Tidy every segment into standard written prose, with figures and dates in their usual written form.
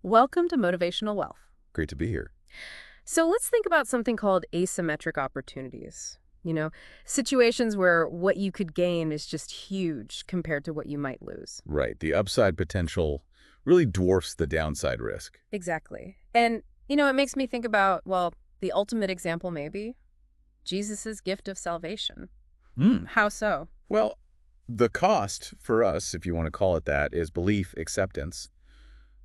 Welcome to Motivational Wealth. Great to be here. So let's think about something called asymmetric opportunities. You know, situations where what you could gain is just huge compared to what you might lose. Right. The upside potential really dwarfs the downside risk. Exactly. And, it makes me think about, well, the ultimate example maybe, Jesus's gift of salvation. Hmm. How so? Well, the cost for us, if you want to call it that, is belief, acceptance,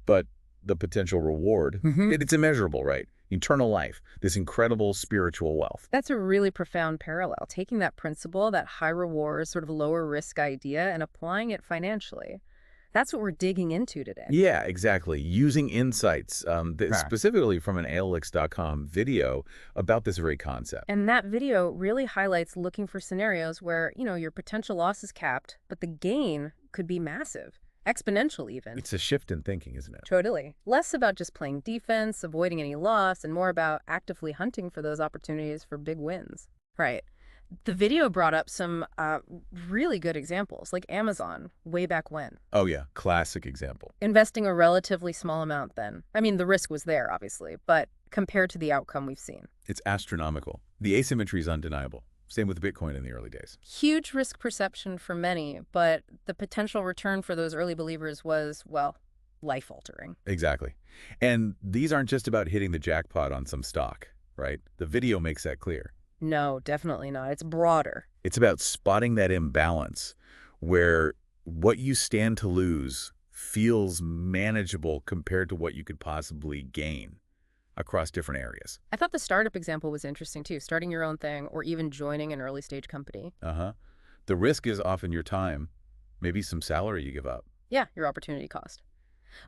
but the potential reward, Hmm. it's immeasurable, right? Eternal life, this incredible spiritual wealth. That's a really profound parallel, taking that principle, that high reward, sort of lower risk idea, and applying it financially. That's what we're digging into today. Yeah, exactly. Using insights, Right. specifically from an ALX.com video about this very concept. And that video really highlights looking for scenarios where, your potential loss is capped, but the gain could be massive, exponential even. It's a shift in thinking, isn't it? Totally. Less about just playing defense, avoiding any loss, and more about actively hunting for those opportunities for big wins. Right. The video brought up some really good examples, like Amazon, way back when. Oh, yeah. Classic example. Investing a relatively small amount then. I mean, the risk was there, obviously, but compared to the outcome we've seen. It's astronomical. The asymmetry is undeniable. Same with Bitcoin in the early days. Huge risk perception for many, but the potential return for those early believers was, well, life-altering. Exactly. And these aren't just about hitting the jackpot on some stock, right? The video makes that clear. No, definitely not. It's broader. It's about spotting that imbalance where what you stand to lose feels manageable compared to what you could possibly gain across different areas. I thought the startup example was interesting too, starting your own thing or even joining an early stage company. Uh-huh. The risk is often your time, maybe some salary you give up. Yeah, your opportunity cost.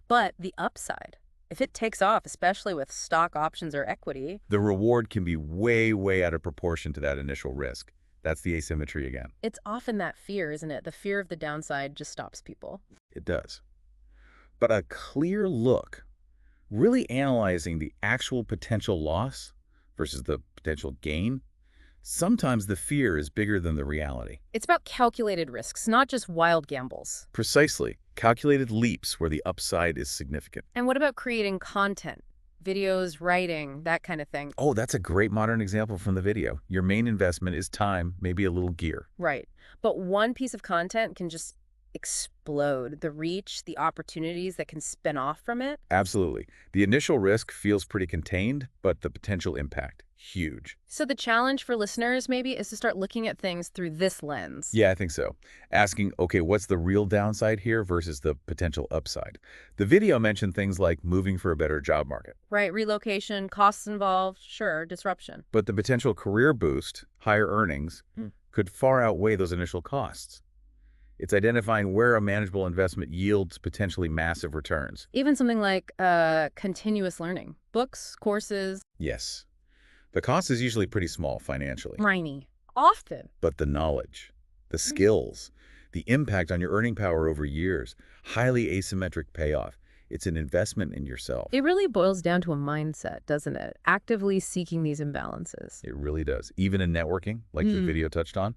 But the upside, if it takes off, especially with stock options or equity, The reward can be way, way out of proportion to that initial risk. That's the asymmetry again. it's often that fear, isn't it? The fear of the downside just stops people. It does. But a clear look, really analyzing the actual potential loss versus the potential gain, sometimes the fear is bigger than the reality. It's about calculated risks, not just wild gambles. Precisely. Calculated leaps where the upside is significant. And what about creating content? Videos, writing, that kind of thing. Oh, that's a great modern example from the video. Your main investment is time, maybe a little gear. Right. But one piece of content can just explode. The reach, the opportunities that can spin off from it. Absolutely. The initial risk feels pretty contained, but the potential impact, huge. So the challenge for listeners maybe is to start looking at things through this lens. Yeah, I think so. Asking, okay, what's the real downside here versus the potential upside? The video mentioned things like moving for a better job market, Right, relocation, costs involved, sure, disruption. but the potential career boost, higher earnings, Mm. could far outweigh those initial costs. It's identifying where a manageable investment yields potentially massive returns. Even something like continuous learning, books, courses, Yes, the cost is usually pretty small financially, briny, often. but the knowledge, the skills, the impact on your earning power over years, highly asymmetric payoff. It's an investment in yourself. It really boils down to a mindset, doesn't it? Actively seeking these imbalances It really does. Even in networking, like the video touched on,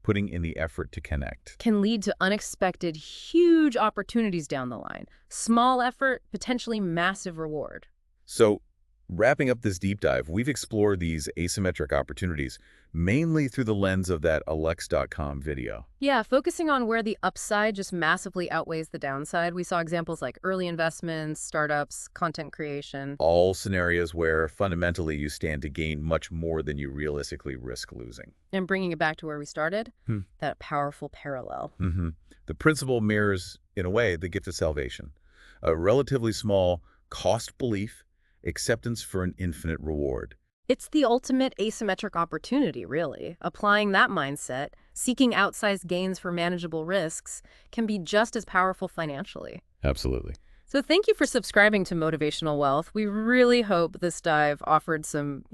putting in the effort to connect. can lead to unexpected, huge opportunities down the line. Small effort, potentially massive reward. So, wrapping up this deep dive, we've explored these asymmetric opportunities mainly through the lens of that Alex.com video. Yeah, focusing on where the upside just massively outweighs the downside. We saw examples like early investments, startups, content creation. All scenarios where fundamentally you stand to gain much more than you realistically risk losing. And bringing it back to where we started, Hmm. that powerful parallel. The principle mirrors, in a way, the gift of salvation. A relatively small cost belief, acceptance for an infinite reward. It's the ultimate asymmetric opportunity, really. Applying that mindset, seeking outsized gains for manageable risks, can be just as powerful financially. Absolutely. So thank you for subscribing to Motivational Wealth. We really hope this dive offered some,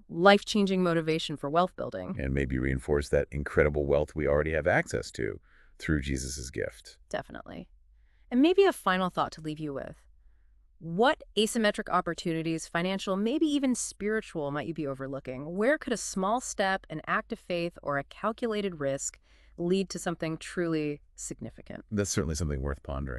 life-changing motivation for wealth building. And maybe reinforce that incredible wealth we already have access to through Jesus' gift. Definitely. And maybe a final thought to leave you with. What asymmetric opportunities, financial, maybe even spiritual, might you be overlooking? Where could a small step, an act of faith, or a calculated risk lead to something truly significant? That's certainly something worth pondering.